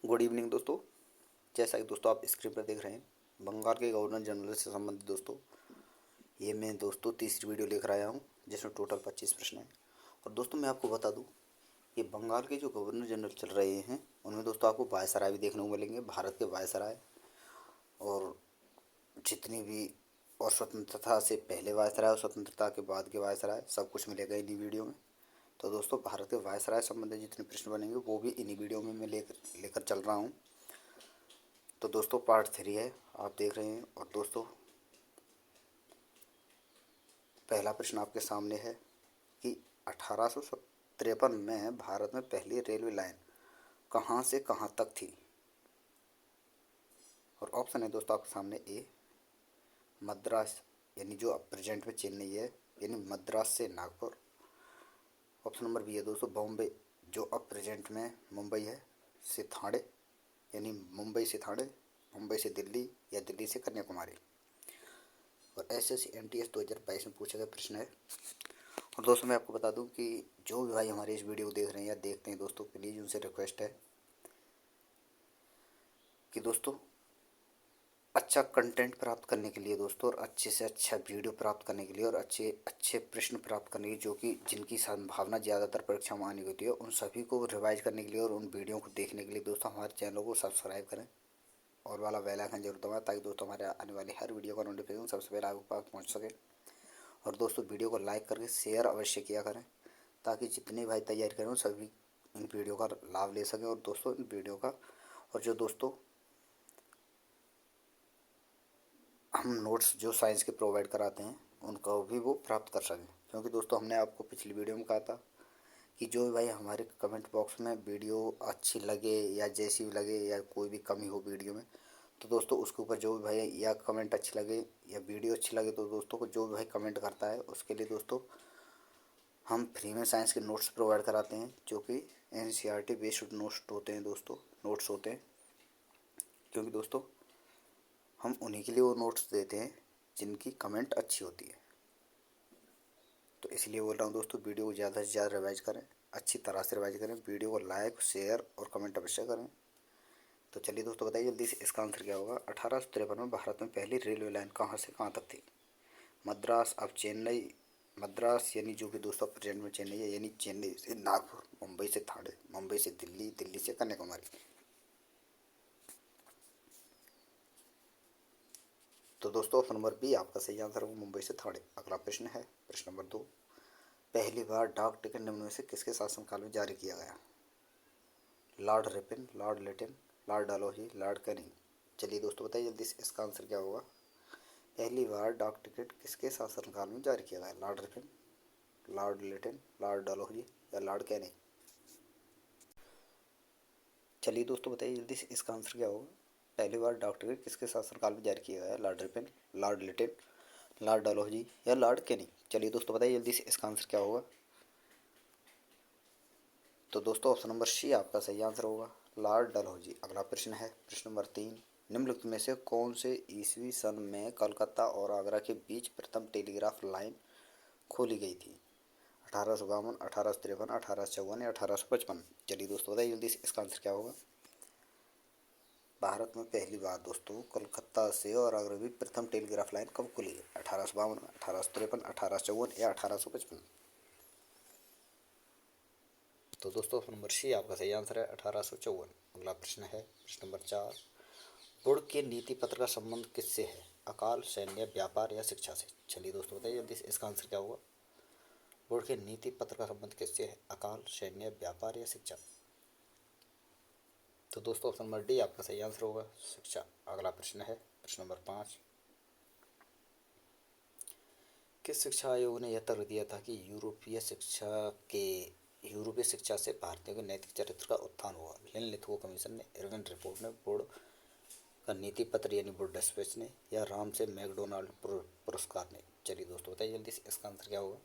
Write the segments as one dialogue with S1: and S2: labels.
S1: Good evening दोस्तों। जैसा कि दोस्तों आप स्क्रीन पर देख रहे हैं, बंगाल के गवर्नर जनरल से संबंधित दोस्तों ये मैं दोस्तों तीसरी वीडियो लेकर आया हूं, जिसमें टोटल 25 प्रश्न हैं। और दोस्तों मैं आपको बता दूं कि बंगाल के जो गवर्नर जनरल चल रहे हैं उनमें दोस्तों आपको वायसराय भी देखने को मिलेंगे, भारत के वायसराय और जितनी भी और स्वतंत्रता से पहले वायसराय और स्वतंत्रता के बाद के वायसराय सब कुछ मिलेगा इन्हीं वीडियो में। तो दोस्तों भारत के वायसराय संबंधित जितने प्रश्न बनेंगे वो भी इन्हीं वीडियो में मैं लेकर चल रहा हूँ। तो दोस्तों पार्ट 3 है, आप देख रहे हैं। और दोस्तों पहला प्रश्न आपके सामने है कि 1853 में भारत में पहली रेलवे लाइन कहाँ से कहाँ तक थी। और ऑप्शन है दोस्तों आपके सामने ए मद्रास, यानी जो अब प्रेजेंट में चेन्नई है, यानी मद्रास से नागपुर। ऑप्शन नंबर बी है दोस्तों बॉम्बे, जो अब प्रेजेंट में मुंबई है, से ठाणे, यानी मुंबई से ठाणे, मुंबई से दिल्ली या दिल्ली से कन्याकुमारी। और एसएससी एमटीएस 2022 में पूछा गया प्रश्न है। और दोस्तों मैं आपको बता दूं कि जो भी भाई हमारे इस वीडियो को देख रहे हैं या देखते हैं दोस्तों, प्लीज़ उनसे रिक्वेस्ट है कि दोस्तों अच्छा कंटेंट प्राप्त करने के लिए दोस्तों, और अच्छे से अच्छा वीडियो प्राप्त करने के लिए, और अच्छे अच्छे प्रश्न प्राप्त करने के लिए, जो कि जिनकी संभावना ज़्यादातर परीक्षा में आने की होती है, उन सभी को रिवाइज करने के लिए और उन वीडियो को देखने के लिए दोस्तों हमारे चैनल को सब्सक्राइब करें और वाला बेल आइकन जरूर दबाएं, ताकि दोस्तों हमारे आने वाली हर वीडियो का नोटिफिकेशन सबसे पहले आपके पास पहुँच सके। और दोस्तों वीडियो को लाइक करके शेयर अवश्य किया करें, ताकि जितने भाई तैयारी करें सभी इन वीडियो का लाभ ले सकें। और दोस्तों इन वीडियो का, और जो दोस्तों हम नोट्स जो साइंस के प्रोवाइड कराते हैं उनका भी वो प्राप्त कर सकें। क्योंकि दोस्तों हमने आपको पिछली वीडियो में कहा था कि जो भी भाई हमारे कमेंट बॉक्स में वीडियो अच्छी लगे या जैसी भी लगे या कोई भी कमी हो वीडियो में, तो दोस्तों उसके ऊपर जो भी भाई या कमेंट अच्छी लगे या वीडियो अच्छी लगे, तो दोस्तों को जो भी भाई कमेंट करता है उसके लिए दोस्तों हम फ्री में साइंस के नोट्स प्रोवाइड कराते हैं, जो कि एनसीईआरटी बेस्ड नोट्स होते हैं दोस्तों, नोट्स होते हैं। क्योंकि दोस्तों हम उन्हीं के लिए वो नोट्स देते हैं जिनकी कमेंट अच्छी होती है। तो इसलिए बोल रहा हूँ दोस्तों, वीडियो को ज़्यादा से ज़्यादा रिवाइज करें, अच्छी तरह से रिवाइज करें, वीडियो को लाइक शेयर और कमेंट अवश्य करें। तो चलिए दोस्तों बताइए जल्दी से इसका आंसर क्या होगा। 1853 में भारत में पहली रेलवे लाइन कहाँ से कहाँ तक थी। मद्रास अब चेन्नई, मद्रास यानी जो कि दोस्तों प्रेजेंट में चेन्नई है, यानी चेन्नई से नागपुर, मुंबई से ठाणे, मुंबई से दिल्ली, दिल्ली से कन्याकुमारी। तो दोस्तों ऑप्शन नंबर बी आपका सही आंसर होगा, मुंबई से ठाणे। अगला प्रश्न है प्रश्न नंबर 2, पहली बार डाक टिकट निम्न में से किसके शासनकाल में जारी किया गया। Lord Ripon, Lord Latin, Lord Dalhousie, Lord Canning. चलिए दोस्तों बताइए जल्दी से इसका आंसर क्या होगा। पहली बार डाक टिकट किसके शासनकाल में जारी किया गया। Lord Ripon, Lord Latin, Lord Dalhousie या लॉर्ड कैनिंग। चलिए दोस्तों बताइए जल्दी से इसका आंसर क्या होगा। पहली बार डाक टिकट किसके शासनकाल में जारी किया गया। Lord Ripon, Lord Latin, Lord Dalhousie या लॉर्ड कैनिंग। चलिए दोस्तों बताइए जल्दी से इसका आंसर क्या होगा। तो दोस्तों ऑप्शन नंबर सी आपका सही आंसर होगा, लॉर्ड डलहौजी। अगला प्रश्न है प्रश्न नंबर 3, निम्नलिखित में से कौन से ईस्वी सन में कलकत्ता और आगरा के बीच प्रथम टेलीग्राफ लाइन खोली गई थी। 1852, 1853, 1854 या 1855। चलिए दोस्तों बताइए जल्दी से इसका आंसर क्या होगा। भारत में पहली बार दोस्तों कलकत्ता से और आगरा के बीच प्रथम टेलीग्राफ लाइन कब खुली है। 1852, 1853, 1854 या 1855। तो दोस्तों ऑप्शन नंबर सी आपका सही आंसर है, 1854। अगला प्रश्न है प्रश्न नंबर 4, बोर्ड के नीति पत्र का संबंध किससे है। अकाल, सैन्य, व्यापार या शिक्षा से। चलिए दोस्तों बताइए जल्दी से इसका आंसर क्या होगा। बोर्ड के नीति पत्र का संबंध किससे है। अकाल, सैन्य, व्यापार या शिक्षा। तो दोस्तों ऑप्शन नंबर डी आपका सही आंसर होगा, शिक्षा। अगला प्रश्न है प्रश्न नंबर 5, किस शिक्षा आयोग ने यह तर्क दिया था कि यूरोपीय शिक्षा से भारतीयों के नैतिक चरित्र का उत्थान हुआ। लिथुओ कमीशन ने, इरविन रिपोर्ट ने, बोर्ड का नीति पत्र यानी बोर्ड डिस्पैच ने, या राम से मैकडोनाल्ड पुरस्कार ने। चलिए दोस्तों बताइए जल्दी से इसका आंसर क्या होगा।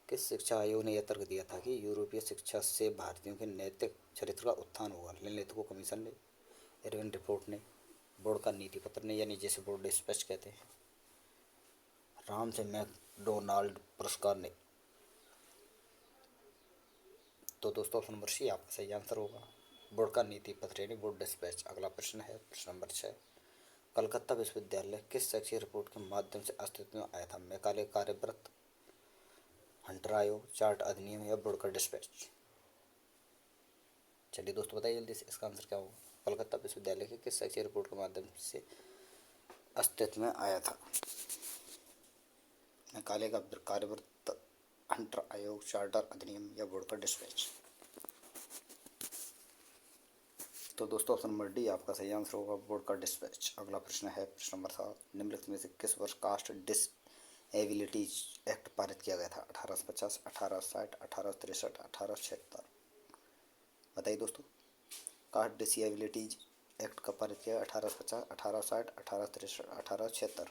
S1: किस शिक्षा आयोग ने यह तर्क दिया था कि यूरोपीय शिक्षा से भारतीयों के नैतिक चरित्र का उत्थान होगा। लिथुओ कमीशन ने, इरविन रिपोर्ट ने, बोर्ड का नीति पत्र ने, यानी जैसे बोर्ड डिस्पैच कहते हैं, राम से मैकडोनाल्ड पुरस्कार ने। तो दोस्तों ऑप्शन नंबर सी आपका सही आंसर होगा, बोर्ड का नीति पत्र यानी बोर्ड डिस्पैच। अगला प्रश्न है प्रश्न नंबर 6, कलकत्ता विश्वविद्यालय किस शैक्षिक रिपोर्ट के माध्यम से अस्तित्व में आया था? मैकाले कार्यव्रत, हंटर आयोग, चार्ट अधिनियम या बोर्ड का डिस्पैच? चलिए दोस्तों बताइए जल्दी से इसका आंसर क्या होगा। कलकत्ता विश्वविद्यालय की किस शैक्षिक रिपोर्ट के माध्यम से अस्तित्व में आया था? मैकाले का कार्यव्रत, हंटर आयोग, चार्टर अधिनियम या बोर्ड का डिस्पैच? तो दोस्तों ऑप्शन नंबर डी आपका सही आंसर होगा, बोर्ड का डिस्पैच। अगला प्रश्न है प्रश्न नंबर 7, निम्नलिखित में से किस वर्ष कास्ट डिसएबिलिटीज एक्ट पारित किया गया था? 1850, 1860, 1863, 1876? बताइए दोस्तों, कास्ट डिसएबिलिटीज एक्ट कब पारित किया? 1850, 1860, 1863, 1876?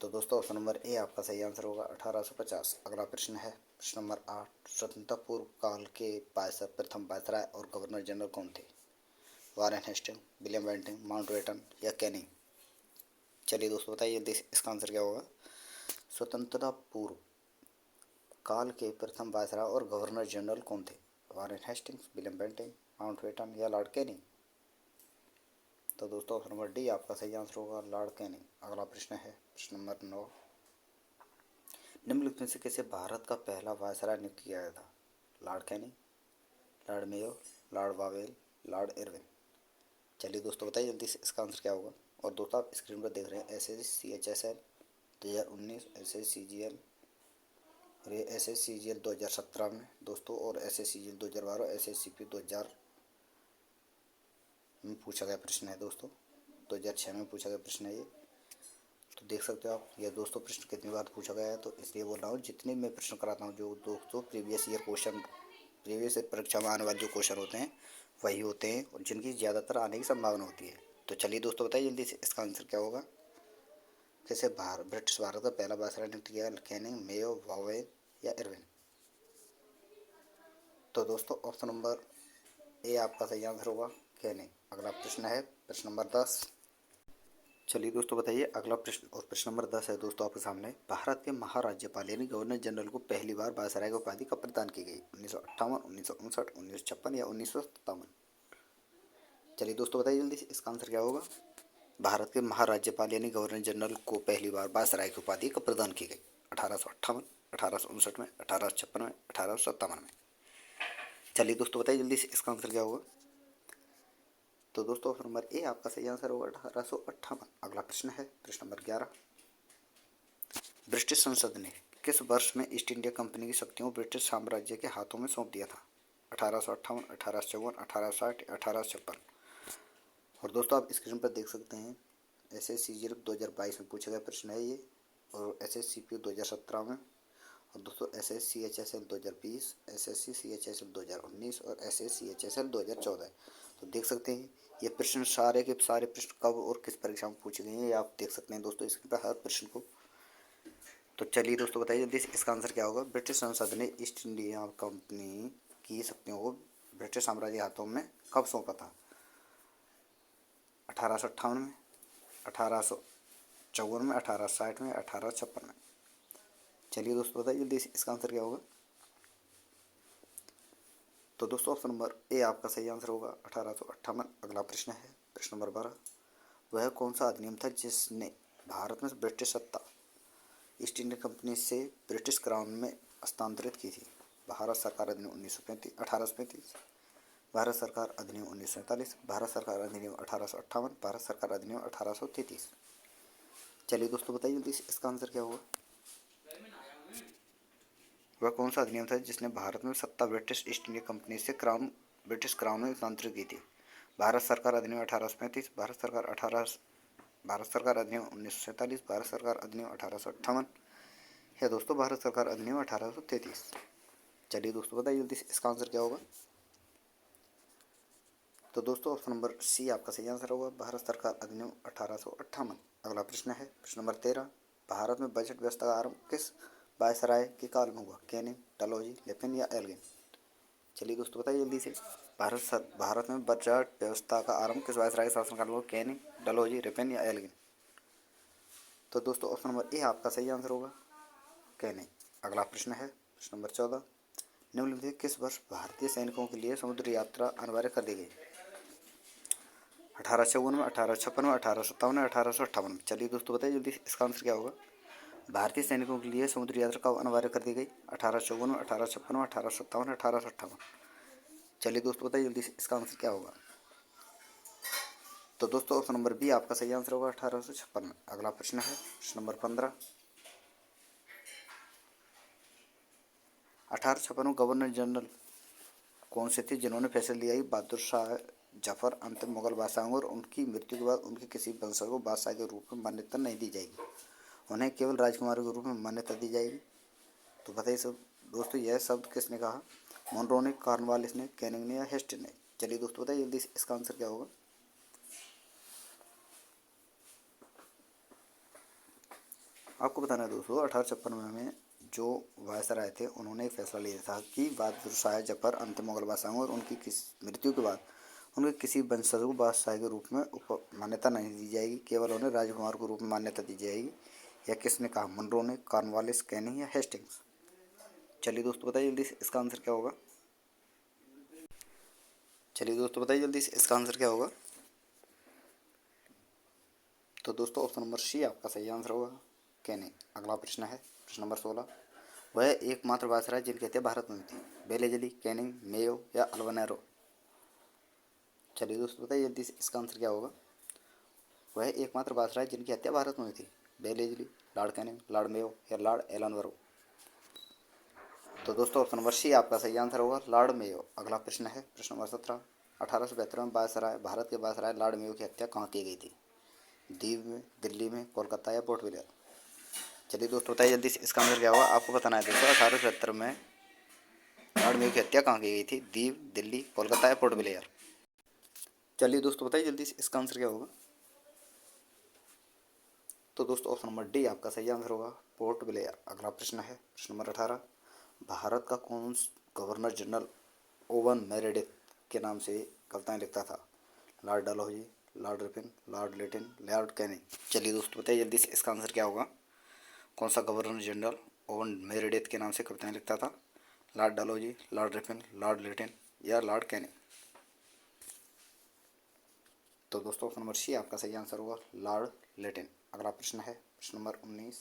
S1: तो दोस्तों ऑप्शन नंबर ए आपका सही आंसर होगा, 1850। अगला प्रश्न है प्रश्न नंबर 8, स्वतंत्रता पूर्व काल के प्रथम वायसराय और गवर्नर जनरल कौन थे? Warren Hasting, William Bentinck, Mountbatten या कैनिंग? चलिए दोस्तों बताइए इसका आंसर क्या होगा। स्वतंत्रता पूर्व काल के प्रथम वायसराय और गवर्नर जनरल कौन थे? Warren Hastings, William Bentinck, Mountbatten या लॉर्ड कैनिंग? तो दोस्तों ऑप्शन नंबर डी आपका सही आंसर होगा, लॉर्ड कैनिंग। अगला प्रश्न है प्रश्न नंबर 9, निम्नलिखित में से किसे भारत का पहला वायसराय नियुक्त किया गया था? Lord Canning, Lord Mayo, Lord Wavell, Lord Irwin? चलिए दोस्तों बताइए जल्दी से इसका आंसर क्या होगा। और दोस्तों आप स्क्रीन पर देख रहे हैं SSC CHSL 2019, SSCGL और ये SSCGL 2017 में दोस्तों, और SSCGL 2012, SSCP 2000 में पूछा गया प्रश्न है दोस्तों, 2006 में पूछा गया प्रश्न है ये। तो देख सकते हो आप ये दोस्तों प्रश्न कितनी बार पूछा गया है, तो इसलिए बोल रहा हूँ जितने मैं प्रश्न कराता हूँ जो दोस्तों प्रीवियस ईयर क्वेश्चन, प्रीवियस परीक्षा में आने वाले जो क्वेश्चन होते हैं वही होते हैं और जिनकी ज़्यादातर आने की संभावना होती है। तो चलिए दोस्तों बताइए जल्दी से इसका आंसर क्या होगा। कैसे ब्रिटिश भारत का पहला वायसराय नियुक्त किया? कैनिंग, मेयो, वावेल या इरविन? तो दोस्तों ऑप्शन नंबर ए आपका सही आंसर होगा, कैनिंग। अगला प्रश्न है प्रश्न नंबर 10। चलिए दोस्तों बताइए अगला प्रश्न, और प्रश्न नंबर 10 है दोस्तों आपके सामने, भारत के महाराज्यपाल यानी गवर्नर जनरल को पहली बार वायसराय की उपाधि कब प्रदान की गई? 1958, 1959, 1956 या 1957? चलिए दोस्तों बताइए जल्दी से इसका आंसर क्या होगा। भारत के महाराज्यपाल यानी गवर्नर जनरल को पहली बार वायसराय की उपाधि कब प्रदान की गई? 1858, 1859 में, 1856 में, 1857 में? चलिए दोस्तों बताइए जल्दी से इसका आंसर क्या होगा। तो दोस्तों ऑप्शन नंबर ए आपका सही आंसर होगा, 1858। अगला प्रश्न है प्रश्न नंबर 11, ब्रिटिश संसद ने किस वर्ष में ईस्ट इंडिया कंपनी की शक्तियों को ब्रिटिश साम्राज्य के हाथों में सौंप दिया था? 1858, 1854, 1860, 1856? और दोस्तों आप स्क्रीन पर देख सकते हैं SSCGL 2022 में पूछा गया प्रश्न है ये, और SSCP 2017 में, और दोस्तों SSCHSL 2020, SSCCHSL 2019 और SSCHSL 2014। तो देख सकते हैं ये प्रश्न सारे के सारे प्रश्न कब और किस परीक्षा में पूछे गए हैं, ये आप देख सकते हैं दोस्तों स्क्रीन पर हर प्रश्न को। तो चलिए दोस्तों बताइए जल्दी इसका आंसर क्या होगा। ब्रिटिश संसद ने ईस्ट इंडिया कंपनी की शक्तियों को ब्रिटिश साम्राज्य के हाथों में कब सौंपा था? 1858 में, 1854 में, 1860 में, 1856 में? चलिए दोस्तों बताइए जल्दी इसका आंसर क्या होगा। तो दोस्तों ऑप्शन नंबर ए आपका सही आंसर होगा, 1858। अगला प्रश्न है प्रश्न नंबर 12, वह कौन सा अधिनियम था जिसने भारत में ब्रिटिश सत्ता ईस्ट इंडिया कंपनी से ब्रिटिश क्राउन में हस्तांतरित की थी? भारत सरकार अधिनियम 1835, भारत सरकार अधिनियम 1947, भारत सरकार अधिनियम 1858, भारत सरकार अधिनियम 1833? चलिए दोस्तों बताइए जल्दी इसका आंसर क्या होगा। वह कौन सा अधिनियम था जिसने भारत में सत्ता ब्रिटिश ईस्ट इंडिया कंपनी से ब्रिटिश क्राउन में हस्तांतरित की थी? भारत सरकार अधिनियम 1835, भारत सरकार अधिनियम 1947, भारत सरकार अधिनियम 1858 या दोस्तों भारत सरकार अधिनियम 1833? चलिए दोस्तों बताइए जल्दी इसका आंसर क्या होगा। तो दोस्तों ऑप्शन नंबर सी आपका सही आंसर होगा, भारत सरकार अधिनियम 1858। अगला प्रश्न है प्रश्न नंबर 13, भारत में बजट व्यवस्था का आरंभ किस वायसराय के काल में हुआ? कैनिंग, डलहौजी, लेपिन या एल्गिन? चलिए दोस्तों बताइए जल्दी से भारत में बजट व्यवस्था का आरंभ किस वायसराय के शासनकाल में हुआ? कैनिंग, डलहौजी, लेपिन या एल्गिन? तो दोस्तों ऑप्शन नंबर ए आपका सही आंसर होगा, कैनिंग। अगला प्रश्न है प्रश्न नंबर 14, निम्नलिखित में किस वर्ष भारतीय सैनिकों के लिए समुद्री यात्रा अनिवार्य कर दी गई? 1854 में, 1856 में, 1857 में, 1858 में। चलिए दोस्तों बताइए जल्दी इसका आंसर क्या होगा? भारतीय सैनिकों के लिए समुद्री यात्रा कब अनिवार्य कर दी गई? 1854 में, 1856 में, 1857 में, 1858। चलिए दोस्तों बताइए जल्दी इसका आंसर क्या होगा? तो दोस्तों ऑप्शन नंबर बी आपका सही आंसर होगा 1856 में। अगला प्रश्न है प्रश्न नंबर 15। 1856 में गवर्नर जनरल कौन से थे जिन्होंने फैसला लिया कि बहादुर शाह जफर अंतिम मुगल बादशाह और उनकी मृत्यु के बाद उनके किसी वंशज को बादशाह के रूप में मान्यता नहीं दी जाएगी, उन्हें केवल राजकुमार के रूप में मान्यता दी जाएगी? तो बताइए सब दोस्तों यह शब्द किसने कहा? मोनरो ने, कॉर्नवालिस ने, कैनिंग ने या हेस्टिंग ने? चलिए दोस्तों बताइए जल्दी इसका आंसर क्या होगा? आपको बताना है दोस्तों 1856 में जो वायसराय थे उन्होंने एक फैसला लिया था कि बहादुर शाह जफर अंतिम मुगल बादशाह और उनकी मृत्यु के बाद उनके किसी वंशज को बादशाह के रूप में मान्यता नहीं दी जाएगी, केवल उन्हें राजकुमार के रूप में मान्यता दी जाएगी। यह किसने कहा? मनरो ने, कॉर्नवालिस, कैनिंग या हेस्टिंग्स? चलिए दोस्तों बताइए जल्दी इसका आंसर क्या होगा? चलिए दोस्तों बताइए जल्दी इसका आंसर क्या होगा? तो दोस्तों ऑप्शन नंबर सी आपका सही आंसर होगा, कैनिंग। अगला प्रश्न है प्रश्न नंबर 16। वह एकमात्र वायसराय जिनकी हत्या भारत में हुई थी? बेलेजली, कैनिंग, मेयो या अल्बनेरो? चलिए दोस्तों बताइए जल्दी इसका आंसर क्या होगा? वह एकमात्र वायसराय जिनकी हत्या भारत में हुई थी? बेलेजली, लॉर्ड कैनिंग, लॉर्ड मेयो या लॉर्ड एलनबरो? तो दोस्तों ऑप्शन नंबर सी आपका सही आंसर होगा, लॉर्ड मेयो। अगला प्रश्न है प्रश्न नंबर 17। 1872 में वायसराय भारत के वायसराय लॉर्ड मेयो की हत्या कहाँ की गई थी? दीव में, दिल्ली में, कोलकाता या पोर्ट ब्लेयर? चलिए दोस्तों बताइए जल्दी इसका आंसर क्या होगा? आपको बताना है दोस्तों 1872 में लॉर्ड मेयो की हत्या कहाँ की गई थी? दीव, दिल्ली, कोलकाता या पोर्ट ब्लेयर? चलिए दोस्तों बताइए जल्दी इसका आंसर क्या होगा? तो दोस्तों ऑप्शन नंबर डी आपका सही आंसर होगा, पोर्ट ब्लेयर। अगला प्रश्न है प्रश्न नंबर 18। भारत का कौन गवर्नर जनरल ओवन मेरेडिथ के नाम से कविताएं लिखता था? Lord Dalhousie, Lord Ripon, Lord Latin, Lord Canning? चलिए दोस्तों बताइए जल्दी से इसका आंसर क्या होगा? कौन सा गवर्नर जनरल ओवन मेरेडिथ के नाम से कविताएं लिखता था? Lord Dalhousie, Lord Ripon, Lord Latin या लॉर्ड कैनिंग? तो दोस्तों ऑप्शन नंबर सी आपका सही आंसर होगा, लॉर्ड लिटिन। अगला प्रश्न है प्रश्न नंबर 19।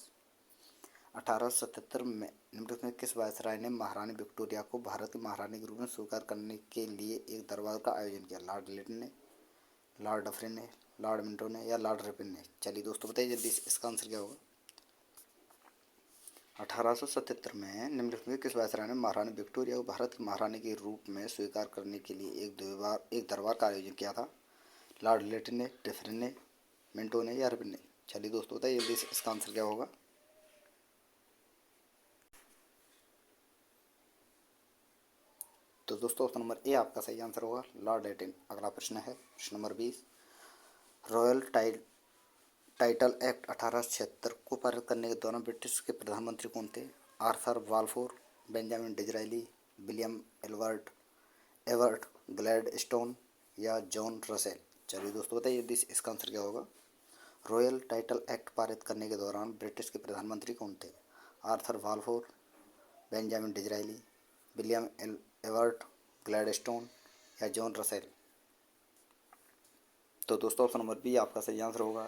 S1: 1877 में निम्नलिखित में किस वायसराय ने महारानी विक्टोरिया को भारत की महारानी के रूप में स्वीकार करने के लिए एक दरबार का आयोजन किया? लॉर्ड लिटिन ने, लॉर्ड डफरिन ने, लॉर्ड मिंटो ने या लॉर्ड रिपन ने? चलिए दोस्तों बताइए जल्दी इसका आंसर क्या होगा? 1877 में निम्नलिखित में किस वायसराय ने महारानी विक्टोरिया को भारत की महारानी के रूप में स्वीकार करने के लिए एक दरबार का आयोजन किया था? लॉर्ड लिटिन ने, डफरिन ने, मिंटो ने या रिपन ने? चलिए दोस्तों बताइए जल्दी इसका आंसर क्या होगा? तो दोस्तों ऑप्शन नंबर ए आपका सही आंसर होगा, लॉर्ड लिटिन। अगला प्रश्न है प्रश्न नंबर 20। रॉयल टाइटल एक्ट 1876 को पारित करने के दौरान ब्रिटिश के प्रधानमंत्री कौन थे? Arthur Balfour, Benjamin Disraeli, William Ewart Gladstone या जॉन रसेल? चलिए दोस्तों बताइए जल्दी इसका आंसर क्या होगा? रॉयल टाइटल एक्ट पारित करने के दौरान ब्रिटिश के प्रधानमंत्री कौन थे? Arthur Balfour, Benjamin Disraeli, William Ewart Gladstone या जॉन रसेल? तो दोस्तों ऑप्शन नंबर बी आपका सही आंसर होगा,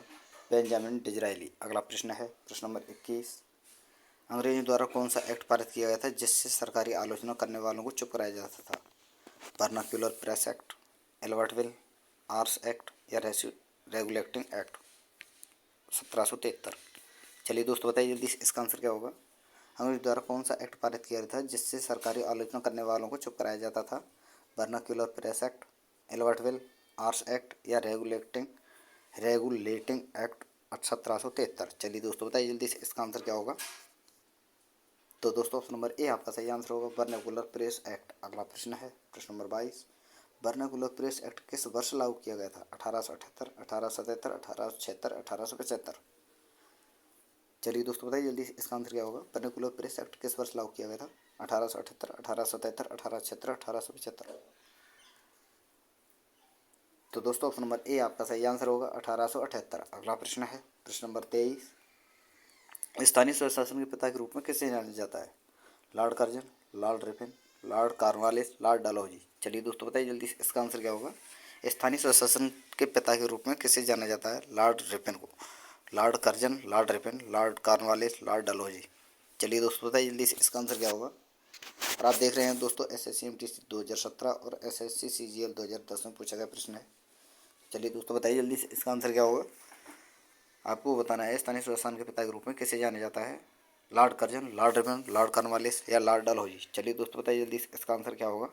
S1: बेंजामिन डिज़रायली। अगला प्रश्न है प्रश्न नंबर 21। अंग्रेजों द्वारा कौन सा एक्ट पारित किया गया था जिससे सरकारी आलोचना करने वालों को चुप कराया जाता था? Vernacular Press Act, Ilbert Bill, Arms Act या रेगुलेटिंग एक्ट? 1773। चलिए दोस्तों बताइए जल्दी इसका आंसर क्या होगा? अंग्रेजों द्वारा कौन सा एक्ट पारित किया गया था जिससे सरकारी आलोचना करने वालों को चुप कराया जाता था? Vernacular Press Act, Ilbert Bill, Arms Act या रेगुलेटिंग एक्ट 1773? चलिए दोस्तों बताइए जल्दी से इसका आंसर क्या होगा? तो दोस्तों ऑप्शन नंबर ए आपका सही आंसर होगा, वर्नाक्यूलर प्रेस एक्ट। अगला प्रश्न है प्रश्न नंबर 22। वर्नाक्यूलर प्रेस एक्ट किस वर्ष लागू किया गया था? 1878, 1877, 1876, 1875? चलिए दोस्तों बताइए जल्दी इसका आंसर क्या होगा? वर्नाक्यूलर प्रेस एक्ट किस वर्ष लागू किया गया था? 1878, 1877, 1876, 1875? तो दोस्तों ऑप्शन नंबर ए आपका सही आंसर होगा, 1878। अगला प्रश्न है प्रश्न नंबर 23। स्थानीय स्वशासन के पिता के रूप में किसे जाना जाता है? Lord Curzon, Lord Ripon, Lord Cornwallis, Lord Dalhousie. चलिए दोस्तों बताइए जल्दी से इसका आंसर क्या होगा। स्थानीय स्वशासन के पिता के रूप में किसे जाना जाता है? लॉर्ड रिपन को। Lord Curzon, Lord Ripon, Lord Cornwallis, Lord Dalhousie. चलिए दोस्तों बताइए जल्दी से इसका आंसर क्या होगा। और आप देख रहे हैं दोस्तों SSC MTC 2017 और SSC CGL 2010 में पूछा गया प्रश्न है। चलिए दोस्तों बताइए जल्दी से इसका आंसर क्या होगा। आपको बताना है स्थानीय स्वशासन के पिता के रूप में किसे जाना जाता है? Lord Curzon, Lord Ripon, Lord Cornwallis या लॉर्ड डलहौजी। चलिए दोस्तों बताइए जल्दी से इसका आंसर क्या होगा।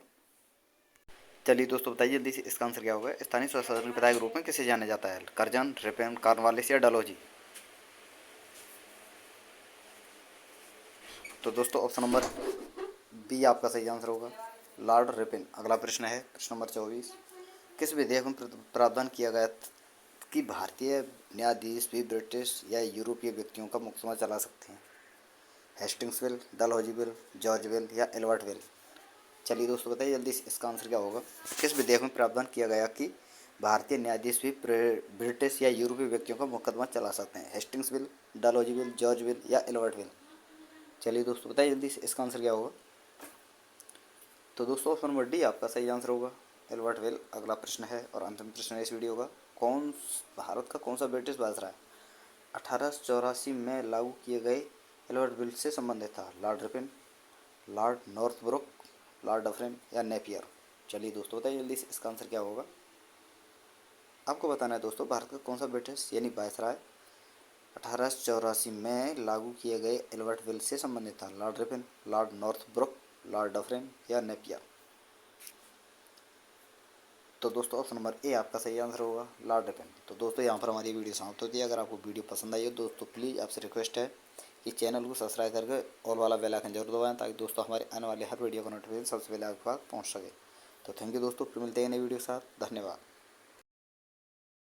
S1: चलिए दोस्तों बताइए जल्दी से इसका आंसर क्या होगा। स्थानीय स्वशासन के पिता के रूप में किसे जाना जाता है? कर्जन, रिपन, कॉर्नवालिस या डलहौजी। तो दोस्तों ऑप्शन नंबर बी आपका सही आंसर होगा, लॉर्ड रिपन। अगला प्रश्न है प्रश्न नंबर 24। किस विधेयक में प्रावधान किया गया कि भारतीय न्यायाधीश भी ब्रिटिश या यूरोपीय व्यक्तियों का मुकदमा चला सकते हैं? Hastings bill, Dalhousie bill, George bill या एल्बर्ट बिल। चलिए दोस्तों बताइए जल्दी से इसका आंसर क्या होगा। किस विधेयक में प्रावधान किया गया कि भारतीय न्यायाधीश भी ब्रिटिश या यूरोपीय व्यक्तियों का मुकदमा चला सकते हैं? Hastings bill, Dalhousie bill, George bill या एल्बर्ट बिल। चलिए दोस्तों बताइए जल्दी से इसका आंसर क्या होगा। तो दोस्तों ऑप्शन नंबर डी आपका सही आंसर होगा, एल्बर्ट बिल। अगला प्रश्न है और अंतिम प्रश्न है इस वीडियो का। भारत का कौन सा ब्रिटिश वायसराय 1884 में लागू किए गए एल्बर्ट बिल से संबंधित था? Lord Ripon, Lord Northbrook, Lord Dufferin या नेपियर। चलिए दोस्तों बताइए जल्दी से इसका आंसर क्या होगा। आपको बताना है दोस्तों भारत का कौन सा ब्रिटिश यानी वायसराय 1884 में लागू किए गए एल्बर्ट बिल से संबंधित था? Lord Ripon, Lord Northbrook, Lord Dufferin या नेपियर। तो दोस्तों ऑप्शन नंबर ए आपका सही आंसर होगा, लॉर्ड रिपन। तो दोस्तों यहाँ पर हमारी वीडियो समाप्त होती है। अगर आपको वीडियो पसंद आई हो दोस्तों प्लीज़ आपसे रिक्वेस्ट है कि चैनल को सब्सक्राइब करके ऑल वाला बेल आइकन जरूर दबाएं ताकि दोस्तों हमारे आने वाले हर वीडियो का नोटिफिकेशन सबसे पहले आपके पास पहुँच सके। तो थैंक यू दोस्तों, फिर मिलते हैं नई वीडियो के साथ। धन्यवाद।